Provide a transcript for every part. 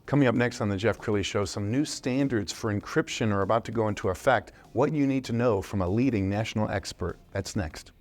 Coming up next on the Jeff Crilley Show, some new standards for encryption are about to go into effect. What you need to know from a leading national expert. That's next.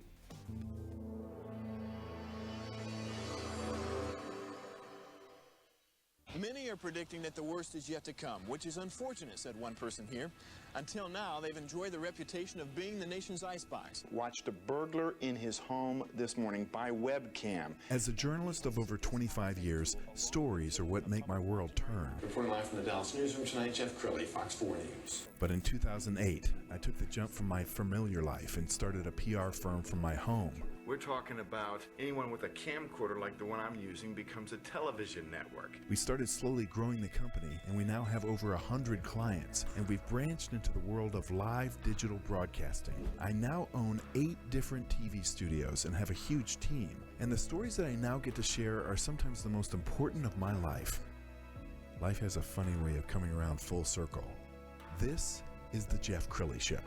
Many are predicting that the worst is yet to come, which is unfortunate, said one person here. Until now, they've enjoyed the reputation of being the nation's icebox. Watched a burglar in his home this morning by webcam. As a journalist of over 25 years, stories are what make my world turn. Reporting live from the Dallas newsroom tonight, Jeff Crilley, Fox 4 News. But in 2008, I took the jump from my familiar life and started a PR firm from my home. We're talking about anyone with a camcorder like the one I'm using becomes a television network. We started slowly growing the company, and we now have over 100 clients, and we've branched into the world of live digital broadcasting. I now own 8 different TV studios and have a huge team, and the stories that I now get to share are sometimes the most important of my life. Life has a funny way of coming around full circle. This is the Jeff Crilley Show.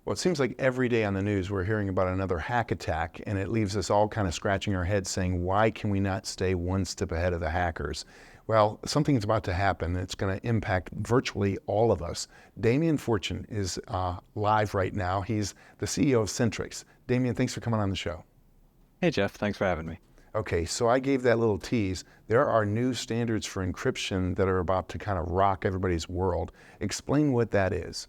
Well, it seems like every day on the news we're hearing about another hack attack, and it leaves us all kind of scratching our heads saying, why can we not stay one step ahead of the hackers? Well, something's about to happen. It's going to impact virtually all of us. Damien Fortune is live right now. He's the CEO of Sentriqs. Damien, thanks for coming on the show. Hey, Jeff. Thanks for having me. Okay, so I gave that little tease. There are new standards for encryption that are about to kind of rock everybody's world. Explain what that is.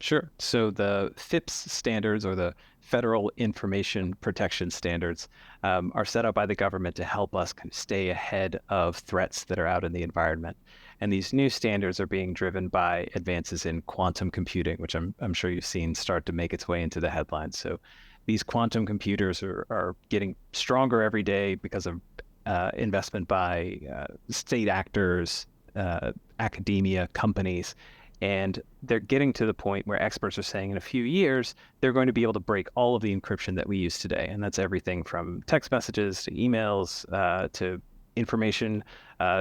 Sure. So the FIPS standards, or the Federal Information Protection Standards, are set up by the government to help us kind of stay ahead of threats that are out in the environment. And these new standards are being driven by advances in quantum computing, which I'm sure you've seen start to make its way into the headlines. So these quantum computers are getting stronger every day because of investment by state actors, academia, companies. And they're getting to the point where experts are saying in a few years, they're going to be able to break all of the encryption that we use today. And that's everything from text messages to emails to information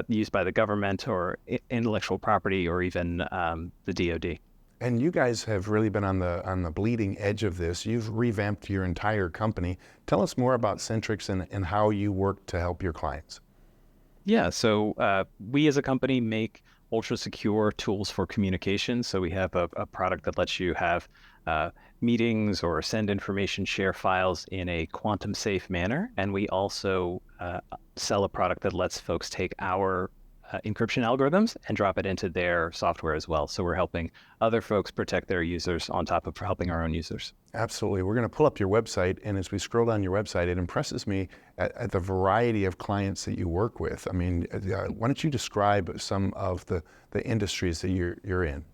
used by the government or intellectual property or even the DoD. And you guys have really been on the bleeding edge of this. You've revamped your entire company. Tell us more about Sentriqs and how you work to help your clients. Yeah, so we as a company make ultra secure tools for communication. So we have a product that lets you have meetings or send information, share files in a quantum safe manner. And we also sell a product that lets folks take our encryption algorithms and drop it into their software as well. So we're helping other folks protect their users on top of helping our own users. Absolutely. We're going to pull up your website, and as we scroll down your website, it impresses me at the variety of clients that you work with. I mean, why don't you describe some of the industries that you're in?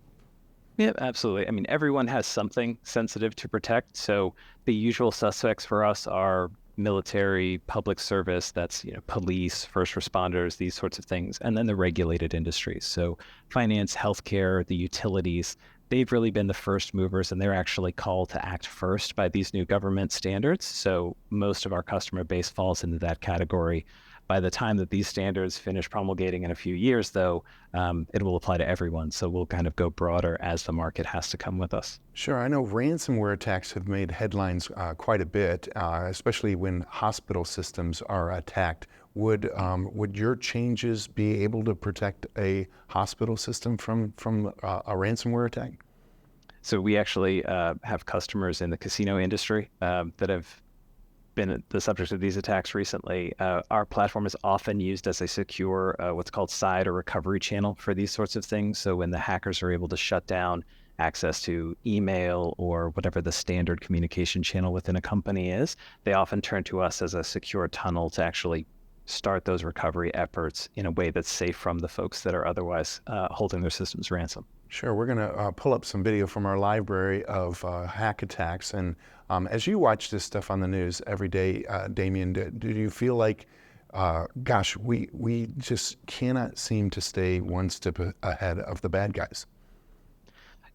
Yeah, absolutely. I mean, everyone has something sensitive to protect. So the usual suspects for us are military, public service, that's police, first responders, these sorts of things, and then the regulated industries. So finance, healthcare, the utilities, they've really been the first movers, and they're actually called to act first by these new government standards. So most of our customer base falls into that category. By the time that these standards finish promulgating in a few years, though, it will apply to everyone. So we'll kind of go broader as the market has to come with us. Sure. I know ransomware attacks have made headlines quite a bit, especially when hospital systems are attacked. Would your changes be able to protect a hospital system from a ransomware attack? So we actually have customers in the casino industry that have been the subject of these attacks recently. Our platform is often used as a secure, what's called side or recovery channel for these sorts of things. So when the hackers are able to shut down access to email or whatever the standard communication channel within a company is, they often turn to us as a secure tunnel to actually start those recovery efforts in a way that's safe from the folks that are otherwise holding their systems ransom. Sure, we're going to pull up some video from our library of hack attacks. And as you watch this stuff on the news every day, Damien, do you feel like, gosh, we just cannot seem to stay one step ahead of the bad guys?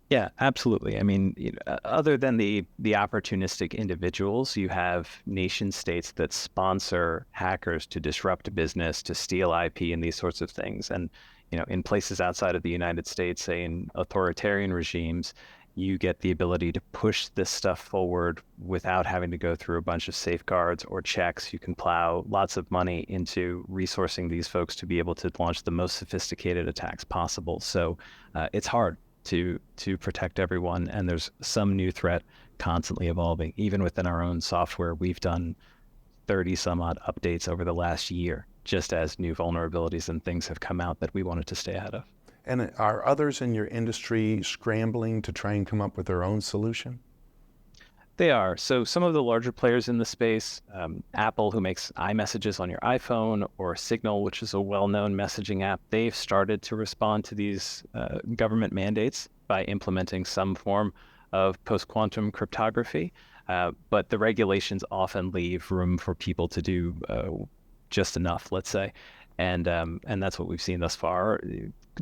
Yeah, absolutely. I mean, other than the opportunistic individuals, you have nation states that sponsor hackers to disrupt business, to steal IP and these sorts of things. And in places outside of the United States, say in authoritarian regimes, you get the ability to push this stuff forward without having to go through a bunch of safeguards or checks. You can plow lots of money into resourcing these folks to be able to launch the most sophisticated attacks possible. So it's hard to protect everyone, and there's some new threat constantly evolving. Even within our own software, we've done 30 some odd updates over the last year, just as new vulnerabilities and things have come out that we wanted to stay ahead of. And are others in your industry scrambling to try and come up with their own solution? They are. So some of the larger players in the space, Apple, who makes iMessages on your iPhone, or Signal, which is a well-known messaging app, they've started to respond to these government mandates by implementing some form of post-quantum cryptography. But the regulations often leave room for people to do just enough, let's say. And that's what we've seen thus far.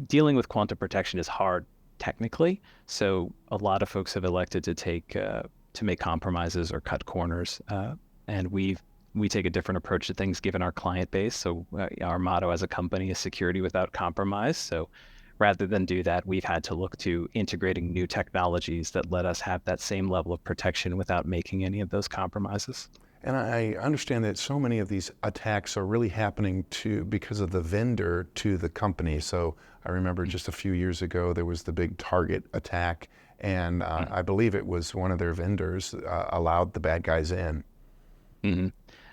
Dealing with quantum protection is hard technically. So a lot of folks have elected to make compromises or cut corners. And we take a different approach to things given our client base. So our motto as a company is security without compromise. So rather than do that, we've had to look to integrating new technologies that let us have that same level of protection without making any of those compromises. And I understand that so many of these attacks are really happening because of the vendor to the company. So I remember just a few years ago, there was the big Target attack, and I believe it was one of their vendors allowed the bad guys in. Mm-hmm.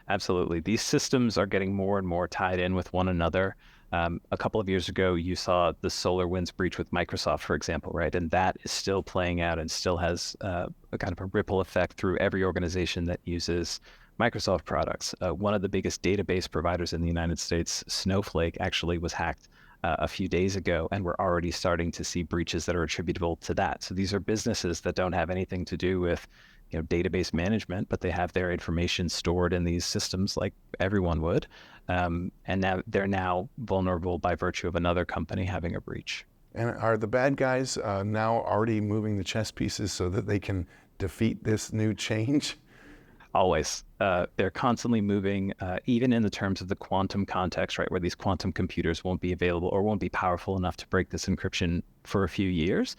Absolutely. These systems are getting more and more tied in with one another. A couple of years ago, you saw the SolarWinds breach with Microsoft, for example, right? And that is still playing out and still has a kind of a ripple effect through every organization that uses Microsoft products. One of the biggest database providers in the United States, Snowflake, actually was hacked a few days ago, and we're already starting to see breaches that are attributable to that. So these are businesses that don't have anything to do with database management, but they have their information stored in these systems like everyone would. And now they're vulnerable by virtue of another company having a breach. And are the bad guys now already moving the chess pieces so that they can defeat this new change? Always. They're constantly moving, even in the terms of the quantum context, right, where these quantum computers won't be available or won't be powerful enough to break this encryption for a few years.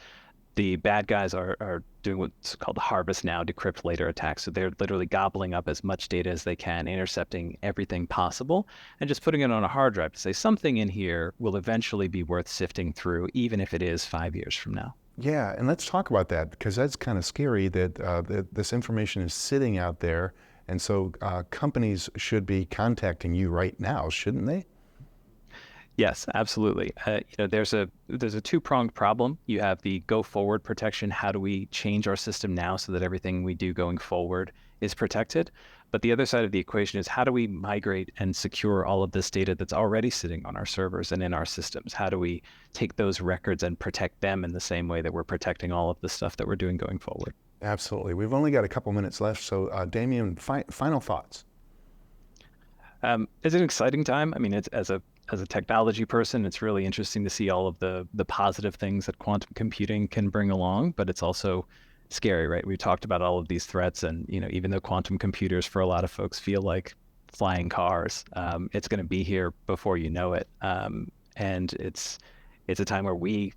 The bad guys are doing what's called harvest now, decrypt later attacks. So they're literally gobbling up as much data as they can, intercepting everything possible, and just putting it on a hard drive to say something in here will eventually be worth sifting through, even if it is 5 years from now. Yeah, and let's talk about that, because that's kind of scary that this information is sitting out there. And so companies should be contacting you right now, shouldn't they? Yes, absolutely. There's a two-pronged problem. You have the go forward protection. How do we change our system now so that everything we do going forward is protected? But the other side of the equation is how do we migrate and secure all of this data that's already sitting on our servers and in our systems? How do we take those records and protect them in the same way that we're protecting all of the stuff that we're doing going forward? Absolutely. We've only got a couple minutes left. So Damien, final thoughts. It's an exciting time. I mean, it's as a technology person, it's really interesting to see all of the positive things that quantum computing can bring along, but it's also scary, right? We talked about all of these threats, and even though quantum computers for a lot of folks feel like flying cars, it's going to be here before you know it. And it's a time where we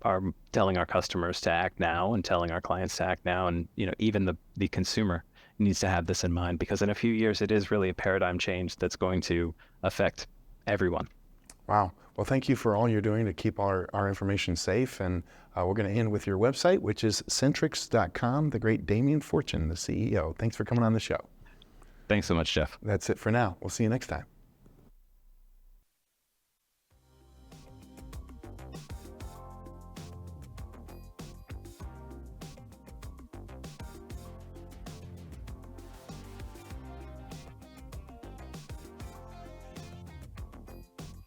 are telling our customers to act now and telling our clients to act now, and even the consumer needs to have this in mind, because in a few years it is really a paradigm change that's going to affect everyone. Wow. Well, thank you for all you're doing to keep our information safe. And we're going to end with your website, which is Sentriqs.com, the great Damien Fortune, the CEO. Thanks for coming on the show. Thanks so much, Jeff. That's it for now. We'll see you next time.